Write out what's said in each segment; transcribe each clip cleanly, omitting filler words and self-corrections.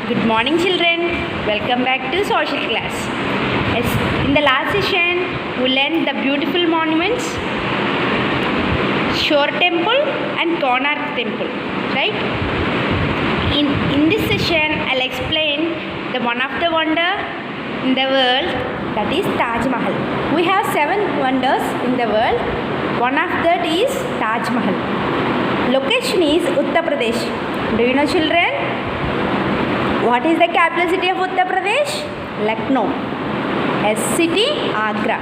Good morning, children. Welcome back to social class. Yes, in the last session, we learned the beautiful monuments, Shore Temple and Konark Temple, right? In this session, I'll explain the one of the wonder in the world, that is Taj Mahal. We have 7 wonders in the world. One of that is Taj Mahal. Location is Uttar Pradesh. Do you know, children? What is the capital city of Uttar Pradesh? Lucknow. S city, Agra.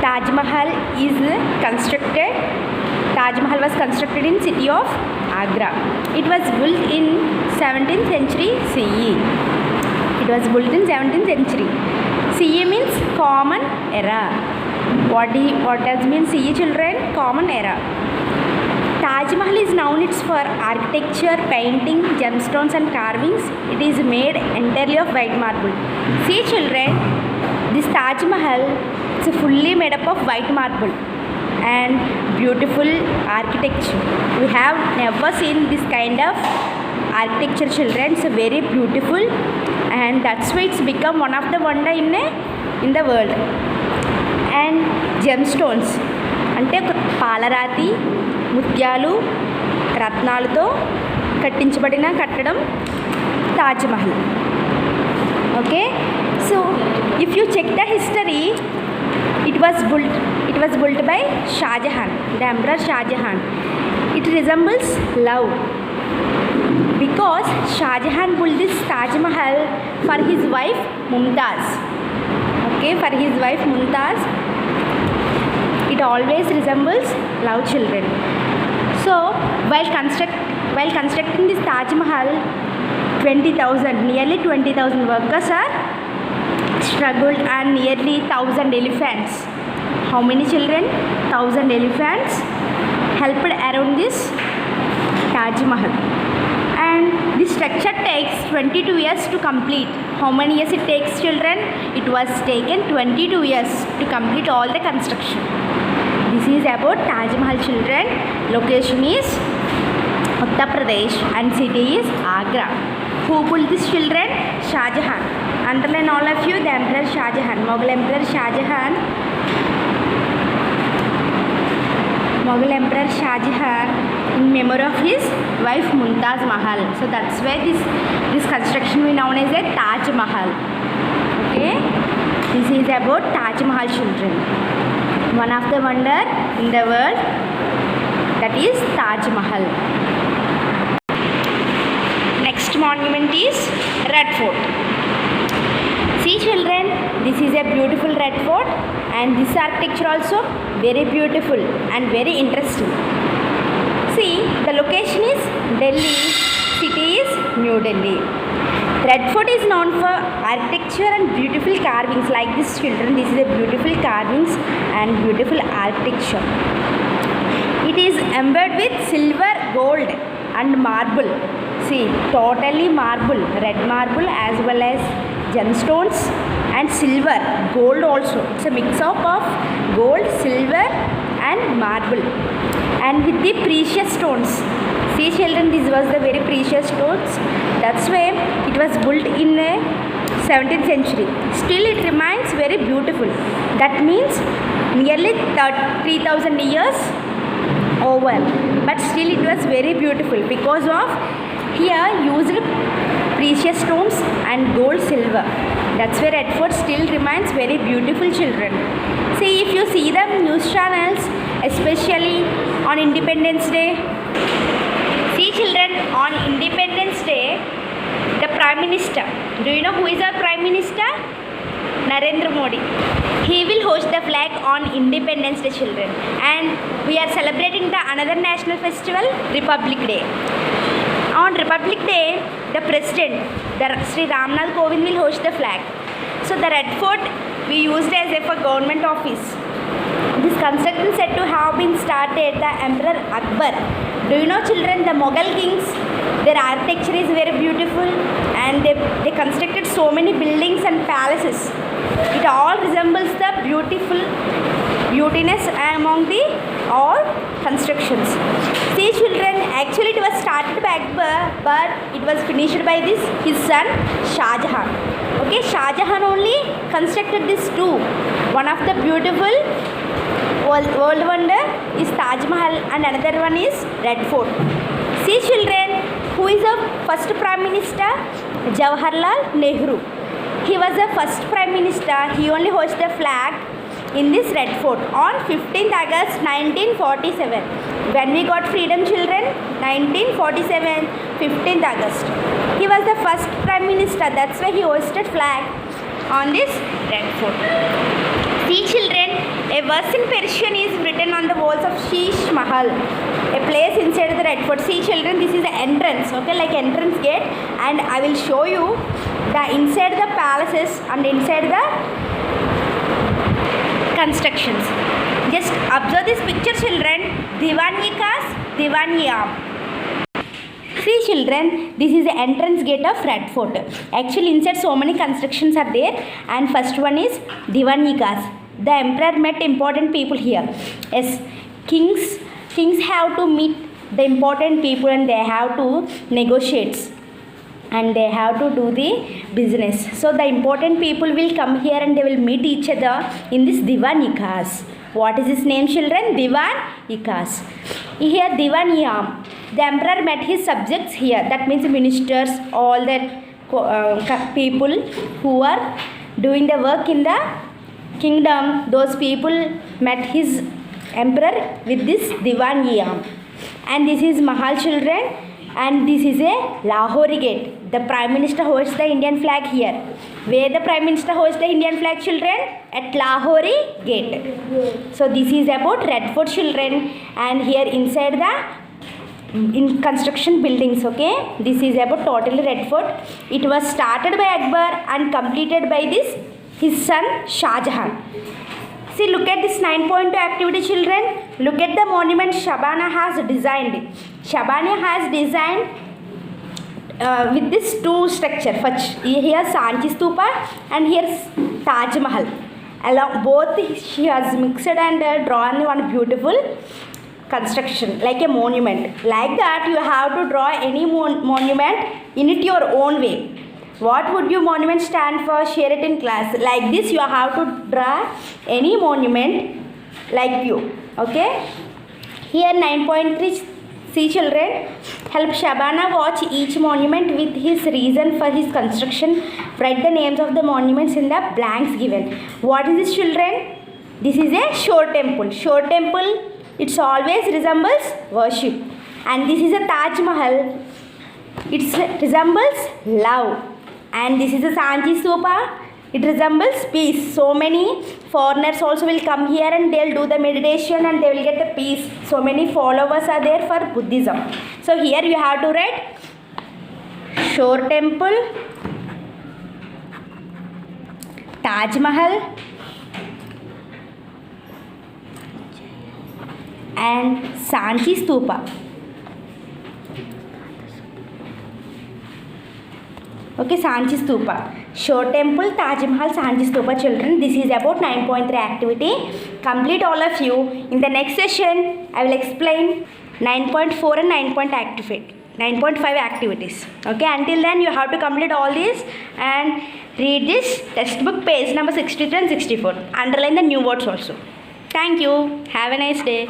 Taj Mahal was constructed in city of Agra. It was built in 17th century CE. It was built in 17th century. CE means common era. What does mean CE, children? Common era. Taj Mahal is known for architecture, painting, gemstones and carvings. It is made entirely of white marble. See, children, this Taj Mahal is fully made up of white marble and beautiful architecture. We have never seen this kind of architecture, children. It's very beautiful, and that's why it's become one of the wonder in the world. And gemstones అంటే పాలరాతి, ముత్యాలు, రత్నాలతో కట్టించబడిన కట్టడం Taj Mahal. Okay, so if you check the history, it was built by Shah Jahan, the Emperor Shah Jahan. It resembles love because Shah Jahan built this Taj Mahal for his wife Mumtaz. Okay, for his wife Mumtaz. It always resembles love, children. So while constructing this Taj Mahal, nearly 20,000 workers are struggled, and nearly 1,000 elephants. How many, children? 1,000 elephants helped around this Taj Mahal. And this structure takes 22 years to complete. How many years it takes, children? It was taken 22 years to complete all the construction. This is about Taj Mahal, children. Location is Uttar Pradesh and city is Agra. Who built this, children? Shah Jahan. Underline all of you, the Emperor Shah Jahan, Mughal Emperor Shah Jahan. Mughal Emperor Shah Jahan in memory of his wife Mumtaz Mahal. So that's why this construction we known as a Taj Mahal. Okay, this is about Taj Mahal, children. One of the wonder in the world, that is Taj Mahal. Next monument is Red Fort. See, children, this is a beautiful Red Fort, and this architecture also very beautiful and very interesting. See, the location is Delhi, city is New Delhi. Red Fort is known for architecture and beautiful carvings like this, children. This is a beautiful carvings and beautiful architecture. It is embedded with silver, gold and marble. See, totally marble, red marble as well as gemstones and silver, gold also. It's a mix up of gold, silver and marble, and with the precious stones. See, children, this was the very precious stones. That's why it was built in the 17th century. Still it remains very beautiful. That means nearly 3,000 years over, but still it was very beautiful because of here used precious stones and gold, silver. That's why Red Fort still remains very beautiful, children. See, if you see the news channels, especially on Independence Day. See, children, on Independence Day, the Prime Minister, do you know who is our Prime Minister? Narendra Modi. He will hoist the flag on Independence Day, children. And we are celebrating the another national festival, Republic Day. On Republic Day, the President, Sri Ramnath Kovind, will hoist the flag. So the Red Fort we used as a for government office. This construction said to have been started the Emperor Akbar. Do you know, children, the Mughal kings, their architecture is very beautiful, and they constructed so many buildings and palaces. It all resembles the beautiness among the all constructions. See, children, Actually, it was started by Akbar, but it was finished by his son Shah Jahan. Okay, Shah Jahan only constructed this two. One of the beautiful world wonder is Taj Mahal, and another one is Red Fort. See children, who is the first Prime Minister? Jawaharlal Nehru. He was the first Prime Minister. He only hoisted the flag in this Red Fort on 15th August 1947. When we got freedom, children, 1947, 15th August. He was the first Prime Minister. That's why he hoisted flag on this Red Fort. See children, a verse in Persian is written on the walls of Sheesh Mahal, a place inside the Red Fort. See children, this is the entrance, okay, like entrance gate, and I will show you the inside the palaces and inside the constructions. Just observe this picture children, Diwan-i-Khas, Diwan-i-Aam. See children, this is the entrance gate of Red Fort. Actually inside so many constructions are there, and first one is Diwan-i-Khas. The emperor met important people here. Yes, kings have to meet the important people, and they have to negotiate, and they have to do the business. So the important people will come here and they will meet each other in this Diwan-i-Khas. What is his name children? Diwan-i-Khas. Here Diwan-i-Aam. The emperor met his subjects here. That means ministers, all the people who are doing the work in the kingdom. Those people met his emperor with this Diwan-i-Aam. And this is Mahal children. And this is a Lahori gate. The Prime Minister hoists the Indian flag here. Where the Prime Minister hoists the Indian flag children? At Lahori gate. So this is about Red Fort children, and here inside the in construction buildings, okay. This is about totally Red Fort. It was started by Akbar and completed by his son Shah Jahan. See, look at this 9.2 activity children. Look at the monument Shabana has designed. Shabana has designed with this two structure. Here Sanchi Stupa and here Taj Mahal. Along both she has mixed and drawn one beautiful construction like a monument. Like that you have to draw any monument in it your own way. What would your monument stand for? Share it in class. Like this you have to draw any monument like you. Okay. Here 9.3. See children, help Shabana watch each monument with his reason for his construction. Write the names of the monuments in the blanks given. What is this children? This is a shore temple. Shore temple, it always resembles worship. And this is a Taj Mahal. It resembles love. And this is a Sanchi Stupa. It resembles peace. So many foreigners also will come here and they'll do the meditation and they will get the peace. So many followers are there for Buddhism. So here you have to write Shore Temple, Taj Mahal, and Sanchi Stupa. Okay, Sanchi Stupa. Shore Temple, Taj Mahal, Sanchi Stupa children. This is about 9.3 activity. Complete all of you. In the next session, I will explain 9.4 and 9.5 activities. Okay, until then you have to complete all this and read this textbook page number 63 and 64. Underline the new words also. Thank you. Have a nice day.